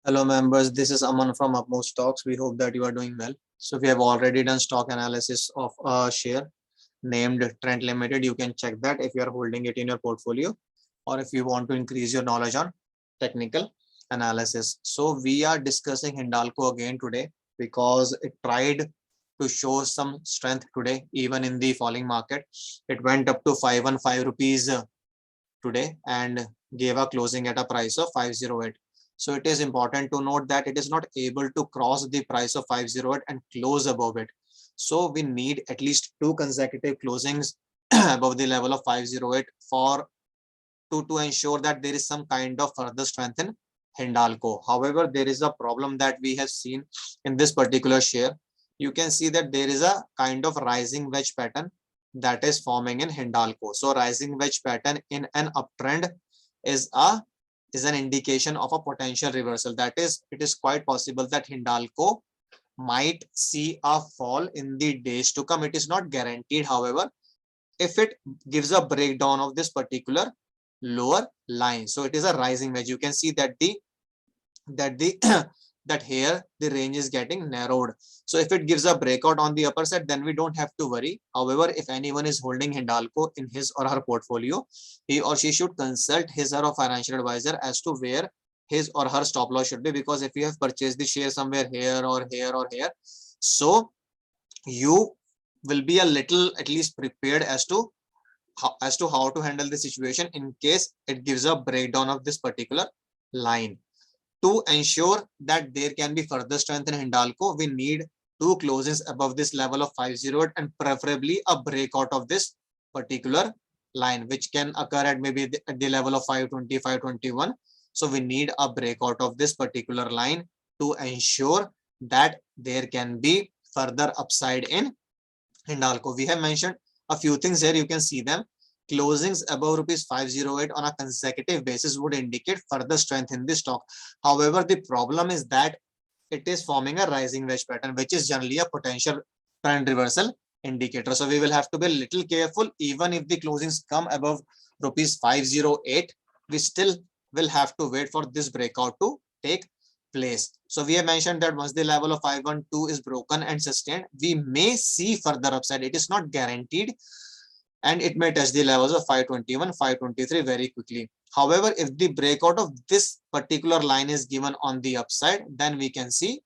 Hello members, this is Aman from Upmost Stocks. We hope that you are doing well. So we have already done stock analysis of a share named Trend Limited. You can check that if you are holding it in your portfolio or if you want to increase your knowledge on technical analysis. So we are discussing Hindalco again today because it tried to show some strength today even in the falling market. It went up to 515 rupees today and gave a closing at a price of 508. So it is important to note that it is not able to cross the price of 508 and close above it. So we need at least two consecutive closings above the level of 508 for to ensure that there is some kind of further strength in Hindalco. However, there is a problem that we have seen in this particular share. You can see that there is a kind of rising wedge pattern that is forming in Hindalco. So rising wedge pattern in an uptrend is an indication of a potential reversal. That is, it is quite possible that Hindalco might see a fall in the days to come. It is not guaranteed, however, if it gives a breakdown of this particular lower line. So it is a rising wedge. You can see that that here the range is getting narrowed. So if it gives a breakout on the upper side, then we don't have to worry. However, if anyone is holding Hindalco in his or her portfolio, he or she should consult his or her financial advisor as to where his or her stop loss should be, because if you have purchased the share somewhere here or here or here, so you will be a little at least prepared as to how to handle the situation in case it gives a breakdown of this particular line. To ensure that there can be further strength in Hindalco, we need two closes above this level of 508 and preferably a breakout of this particular line, which can occur at maybe at the level of 520, 521. So we need a breakout of this particular line to ensure that there can be further upside in Hindalco. We have mentioned a few things here. You can see them. Closings above rupees 508 on a consecutive basis would indicate further strength in the stock. However, the problem is that it is forming a rising wedge pattern, which is generally a potential trend reversal indicator. So we will have to be a little careful. Even if the closings come above rupees 508, we still will have to wait for this breakout to take place. So we have mentioned that once the level of 512 is broken and sustained, we may see further upside. It is not guaranteed, and it may touch the levels of 521, 523 very quickly. However, if the breakout of this particular line is given on the upside, then we can see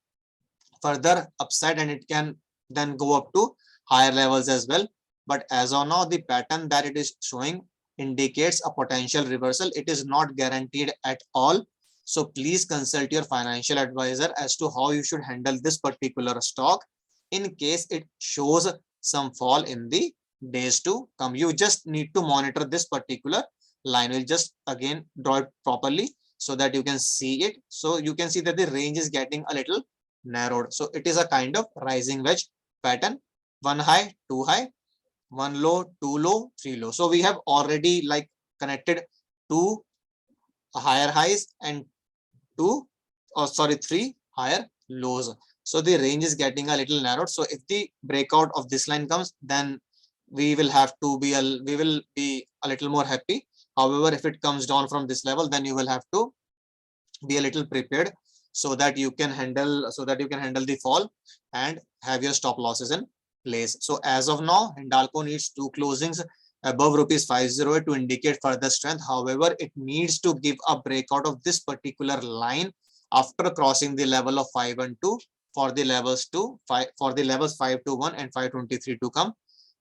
further upside and it can then go up to higher levels as well. But as of now, the pattern that it is showing indicates a potential reversal. It is not guaranteed at all. So please consult your financial advisor as to how you should handle this particular stock in case it shows some fall in the days to come. You just need to monitor this particular line. We'll just again draw it properly so that you can see it. So you can see that the range is getting a little narrowed. So it is a kind of rising wedge pattern. One high, two high, one low, two low, three low. So we have already like connected two higher highs and three higher lows. So the range is getting a little narrowed. So if the breakout of this line comes, then we will be a little more happy. However, if it comes down from this level, then you will have to be a little prepared so that you can handle the fall and have your stop losses in place. So as of now, Hindalco needs two closings above rupees 508 to indicate further strength. However, it needs to give a breakout of this particular line after crossing the level of 512 for the levels 521 and 523 to come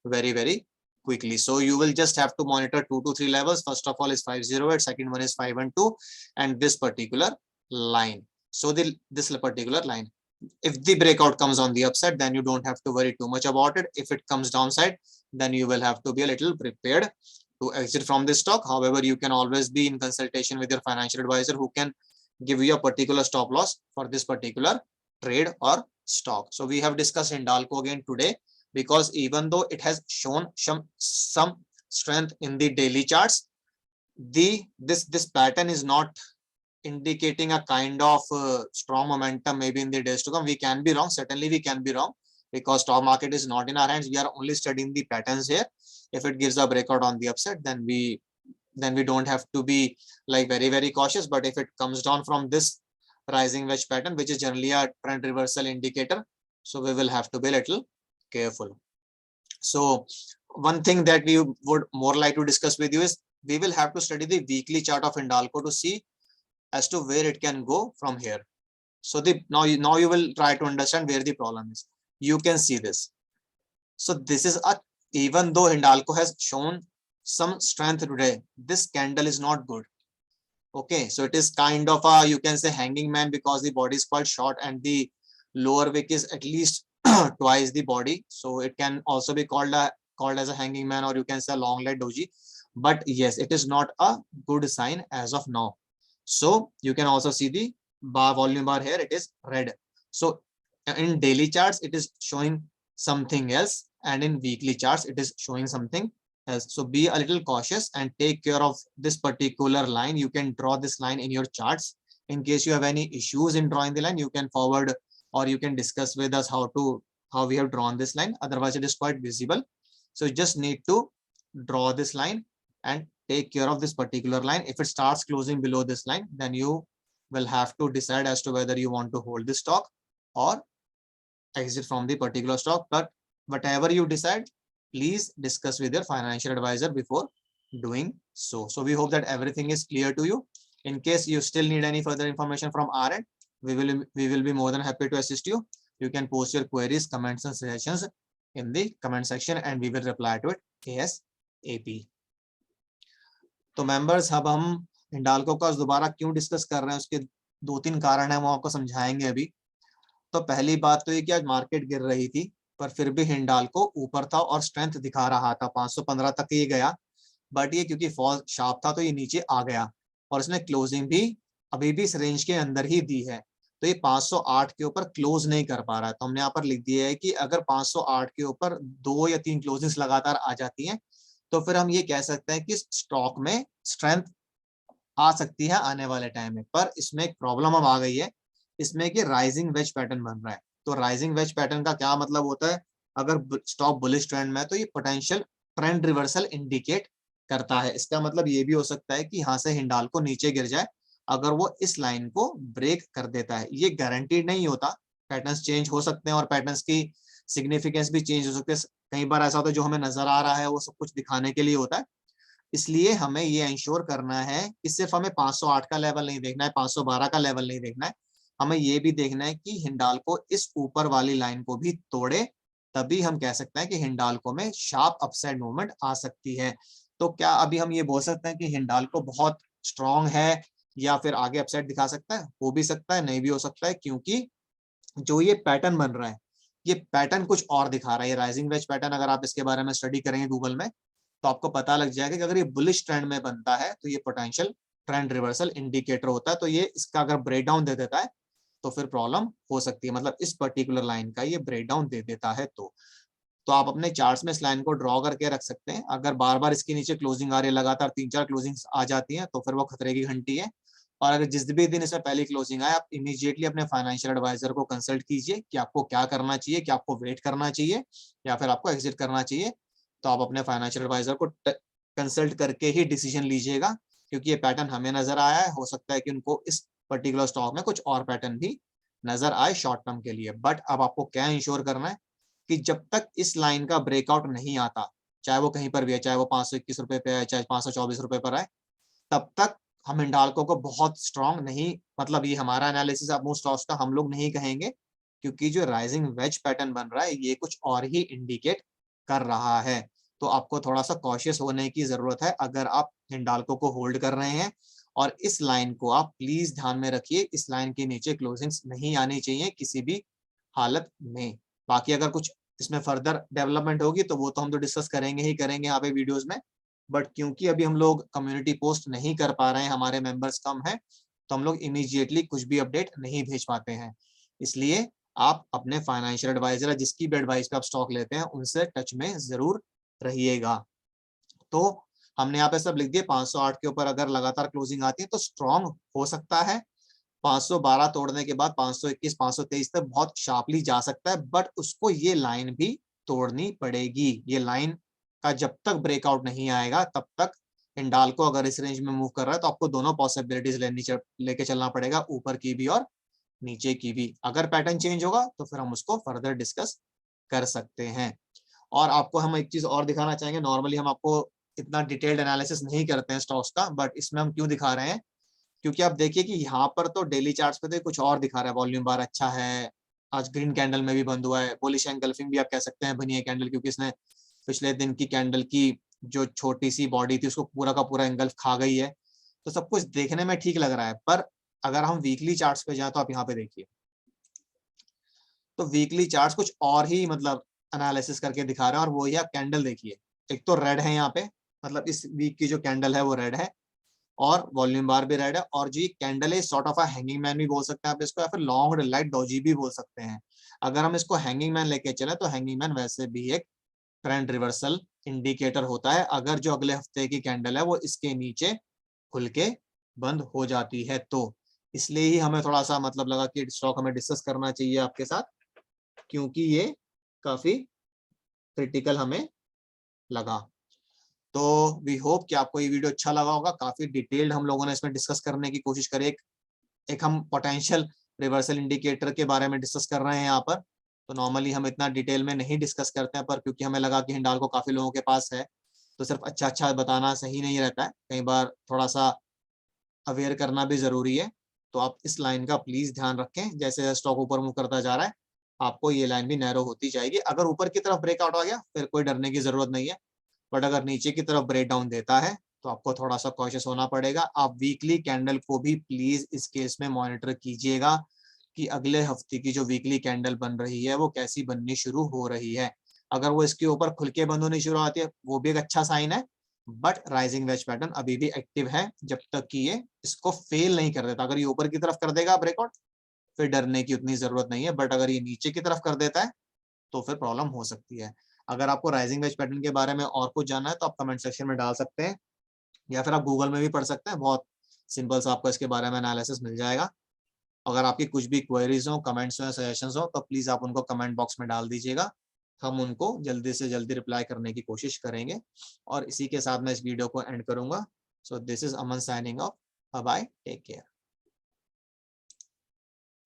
very quickly. So you will just have to monitor 2 to 3 levels. First of all is 508, second one is 512, and this particular line. So this particular line, if the breakout comes on the upside, then you don't have to worry too much about it. If it comes downside, then you will have to be a little prepared to exit from this stock. However, you can always be in consultation with your financial advisor who can give you a particular stop loss for this particular trade or stock. So we have discussed Hindalco again today because even though it has shown some strength in the daily charts, this pattern is not indicating a kind of strong momentum maybe in the days to come. We can be wrong. Certainly we can be wrong because stock market is not in our hands. We are only studying the patterns here. If it gives a breakout on the upside, then we don't have to be like very cautious. But if it comes down from this rising wedge pattern, which is generally a trend reversal indicator. So we will have to be a little careful. So one thing that we would more like to discuss with you is we will have to study the weekly chart of Hindalco to see as to where it can go from here. So now you will try to understand where the problem is. You can see this. So this is even though Hindalco has shown some strength today, this candle is not good. Okay, so it is kind of a, you can say, hanging man, because the body is quite short and the lower wick is at least twice the body. So it can also be called as a hanging man, or you can say a long leg doji. But yes, it is not a good sign as of now. So you can also see the volume bar here, it is red. So in daily charts it is showing something else, and in weekly charts it is showing something else. So be a little cautious and take care of this particular line. You can draw this line in your charts. In case you have any issues in drawing the line, you can forward or you can discuss with us how we have drawn this line. Otherwise it is quite visible. So you just need to draw this line and take care of this particular line. If it starts closing below this line, then you will have to decide as to whether you want to hold this stock or exit from the particular stock. But whatever you decide, please discuss with your financial advisor before doing so. So we hope that everything is clear to you. In case you still need any further information from our end, we will be more than happy to assist you. You can post your queries, comments and suggestions in the comment section and we will reply to it ASAP. तो members, अब हम हिंडाल्को का दोबारा क्यों discuss कर रहे हैं, उसके 2-3 कारण है, वो आपको समझाएंगे अभी। तो पहली बात तो ये कि आज मार्केट गिर रही थी, पर फिर भी हिंडाल्को ऊपर था और स्ट्रेंथ दिखा रहा था, 515 तक ये गया, बट ये क्योंकि फॉल शार्प था तो ये नीचे आ गया और इसने क्लोजिंग भी अभी भी इस रेंज के अंदर ही दी है। तो ये 508 के ऊपर क्लोज नहीं कर पा रहा है। तो हमने यहाँ पर लिख दिया है कि अगर 508 के ऊपर 2 या 3 क्लोजिंग्स लगातार आ जाती हैं तो फिर हम ये कह सकते हैं कि स्टॉक में स्ट्रेंथ आ सकती है आने वाले टाइम में। पर इसमें एक प्रॉब्लम अब आ गई है, इसमें कि राइजिंग वेज पैटर्न बन रहा है। तो राइजिंग वेज पैटर्न का क्या मतलब होता है, अगर स्टॉक बुलिश ट्रेंड में है तो ये पोटेंशियल ट्रेंड रिवर्सल इंडिकेट करता है। इसका मतलब ये भी हो सकता है कि यहाँ से हिंडाल्को नीचे गिर जाए अगर वो इस लाइन को ब्रेक कर देता है। ये गारंटीड नहीं होता, पैटर्न्स चेंज हो सकते हैं और पैटर्न्स की सिग्निफिकेंस भी चेंज हो सकते हैं। कई बार ऐसा होता है जो हमें नजर आ रहा है वो सब कुछ दिखाने के लिए होता है। इसलिए हमें ये इंश्योर करना है कि सिर्फ हमें 508 का लेवल नहीं देखना है, 512 का लेवल नहीं देखना है, हमें ये भी देखना है कि हिंडाल्को इस ऊपर वाली लाइन को भी तोड़े, तभी हम कह सकते हैं कि हिंडाल्को में शार्प अपसाइड मूवमेंट आ सकती है। तो क्या अभी हम ये बोल सकते हैं कि हिंडाल्को बहुत स्ट्रॉन्ग है या फिर आगे अपसाइड दिखा सकता है? हो भी सकता है, नहीं भी हो सकता है, क्योंकि जो ये पैटर्न बन रहा है ये पैटर्न कुछ और दिखा रहा है। राइजिंग वेज पैटर्न अगर आप इसके बारे में स्टडी करेंगे गूगल में तो आपको पता लग जाएगा कि अगर ये बुलिश ट्रेंड में बनता है तो ये पोटेंशियल ट्रेंड रिवर्सल इंडिकेटर होता है। तो ये इसका अगर ब्रेक डाउन दे देता है तो फिर प्रॉब्लम हो सकती है, मतलब इस पर्टिकुलर लाइन का ये ब्रेक डाउन दे देता है। तो आप अपने चार्ट्स में इस लाइन को ड्रॉ करके रख सकते हैं। अगर बार बार इसके नीचे क्लोजिंग आ रही है, लगातार 3-4 क्लोजिंग आ जाती हैं तो फिर वो खतरे की घंटी है। और अगर जिस भी दिन इसमें पहली क्लोजिंग आए, आप इमीडिएटली अपने फाइनेंशियल एडवाइजर को कंसल्ट कीजिए कि आपको क्या करना चाहिए, कि आपको वेट करना चाहिए या फिर आपको एग्जिट करना चाहिए। तो आप अपने फाइनेंशियल एडवाइजर को कंसल्ट करके ही डिसीजन लीजिएगा, क्योंकि ये पैटर्न हमें नजर आया है, हो सकता है कि उनको इस पर्टिकुलर स्टॉक में कुछ और पैटर्न भी नजर आए शॉर्ट टर्म के लिए। बट अब आपको क्या इंश्योर करना है कि जब तक इस लाइन का ब्रेकआउट नहीं आता, चाहे वो कहीं पर भी है, चाहे वो 521 रुपए पे है, चाहे 524 रुपए पर है, तब तक हम हिंडाल्को को बहुत स्ट्रॉन्ग नहीं, मतलब ये हमारा एनालिसिस अब मोस्ट स्टॉक्स का हम लोग नहीं कहेंगे, क्योंकि जो राइजिंग वेज पैटर्न बन रहा है ये कुछ और ही इंडिकेट कर रहा है। तो आपको थोड़ा सा कॉशियस होने की जरूरत है अगर आप हिंडाल्को को होल्ड कर रहे हैं। और इस लाइन को आप प्लीज ध्यान में रखिए, इस लाइन के नीचे क्लोजिंग्स नहीं आनी चाहिए किसी भी हालत में। बाकी अगर कुछ इसमें फर्दर डेवलपमेंट होगी तो वो तो हम तो डिस्कस करेंगे ही करेंगे यहाँ पे वीडियोस में। बट क्योंकि अभी हम लोग कम्युनिटी पोस्ट नहीं कर पा रहे हैं, हमारे मेंबर्स कम हैं, तो हम लोग इमीडिएटली कुछ भी अपडेट नहीं भेज पाते हैं। इसलिए आप अपने फाइनेंशियल एडवाइजर जिसकी भी एडवाइस पे आप स्टॉक लेते हैं उनसे टच में जरूर रहिएगा। तो हमने यहाँ पे सब लिख दिए, 508 के ऊपर अगर लगातार क्लोजिंग आती है तो स्ट्रॉन्ग हो सकता है, 512 तोड़ने के बाद 521 523 तक बहुत शार्पली जा सकता है, बट उसको ये लाइन भी तोड़नी पड़ेगी। ये लाइन का जब तक ब्रेकआउट नहीं आएगा तब तक हिंडाल्को अगर इस रेंज में मूव कर रहा है तो आपको दोनों पॉसिबिलिटीज लेके चलना पड़ेगा, ऊपर की भी और नीचे की भी। अगर पैटर्न चेंज होगा तो फिर हम उसको फर्दर डिस्कस कर सकते हैं। और आपको हम एक चीज और दिखाना चाहेंगे, नॉर्मली हम आपको इतना डिटेल्ड एनालिसिस नहीं करते हैं स्टॉक्स का, बट इसमें हम क्यों दिखा रहे हैं, क्योंकि आप देखिए कि यहाँ पर तो डेली चार्ट्स पे तो कुछ और दिखा रहा है, वॉल्यूम बार अच्छा है, आज ग्रीन कैंडल में भी बंद हुआ है, बुलिश एंगल्फिंग भी आप कह सकते हैं बनी है कैंडल, क्योंकि इसने पिछले दिन की कैंडल की जो छोटी सी बॉडी थी उसको पूरा का पूरा एंगल्फ खा गई है। तो सब कुछ देखने में ठीक लग रहा है, पर अगर हम वीकली चार्ट्स पे जाए तो आप यहाँ पे देखिए, तो वीकली चार्ट्स कुछ और ही मतलब एनालिसिस करके दिखा रहे हैं। और वो ही आप कैंडल देखिए, एक तो रेड है यहाँ पे, मतलब इस वीक की जो कैंडल है वो रेड है, और वॉल्यूम बार भी रेड है, और जो कैंडल है sort of a hanging man भी बोल सकते हैं आप इसको, या फिर लॉन्ग लाइट डॉजी भी बोल सकते हैं। अगर हम इसको हैंगिंग मैन लेके चले तो हैंगिंग मैन वैसे भी एक ट्रेंड रिवर्सल इंडिकेटर होता है, अगर जो अगले हफ्ते की कैंडल है वो इसके नीचे खुल के बंद हो जाती है। तो इसलिए ही हमें थोड़ा सा मतलब लगा कि स्टॉक हमें डिस्कस करना चाहिए आपके साथ, क्योंकि ये काफी क्रिटिकल हमें लगा। तो वी होप कि आपको ये वीडियो अच्छा लगा होगा। काफी डिटेल्ड हम लोगों ने इसमें डिस्कस करने की कोशिश करी, एक हम पोटेंशियल रिवर्सल इंडिकेटर के बारे में डिस्कस कर रहे हैं यहाँ पर। तो नॉर्मली हम इतना डिटेल में नहीं डिस्कस करते हैं, पर क्योंकि हमें लगा कि हिंडाल्को काफी लोगों के पास है, तो सिर्फ अच्छा अच्छा बताना सही नहीं रहता है, कई बार थोड़ा सा अवेयर करना भी जरूरी है। तो आप इस लाइन का प्लीज ध्यान रखें, जैसे स्टॉक ऊपर मूव करता जा रहा है आपको ये लाइन भी नैरो होती जाएगी। अगर ऊपर की तरफ ब्रेकआउट आ गया फिर कोई डरने की जरूरत नहीं है, बट अगर नीचे की तरफ ब्रेक डाउन देता है तो आपको थोड़ा सा कॉशियस होना पड़ेगा। आप वीकली कैंडल को भी प्लीज इस केस में मॉनिटर कीजिएगा कि अगले हफ्ते की जो वीकली कैंडल बन रही है वो कैसी बननी शुरू हो रही है। अगर वो इसके ऊपर खुल के बंद होनी शुरू आती है वो भी एक अच्छा साइन है, बट राइजिंग वेज पैटर्न अभी भी एक्टिव है जब तक कि ये इसको फेल नहीं कर देता। अगर ये ऊपर की तरफ कर देगा ब्रेकआउट फिर डरने की उतनी जरूरत नहीं है, बट अगर ये नीचे की तरफ कर देता है तो फिर प्रॉब्लम हो सकती है। अगर आपको राइजिंग वेज पैटर्न के बारे में और कुछ जानना है तो आप कमेंट सेक्शन में डाल सकते हैं, या फिर आप गूगल में भी पढ़ सकते हैं, बहुत सिंपल सा आपको इसके बारे में एनालिसिस मिल जाएगा। अगर आपकी कुछ भी क्वेरीज हो, कमेंट्स हो, सजेशंस हो तो प्लीज आप उनको कमेंट बॉक्स में डाल दीजिएगा, हम उनको जल्दी से जल्दी रिप्लाई करने की कोशिश करेंगे। और इसी के साथ मैं इस वीडियो को एंड करूंगा। So this is Aman signing off, bye bye, take care.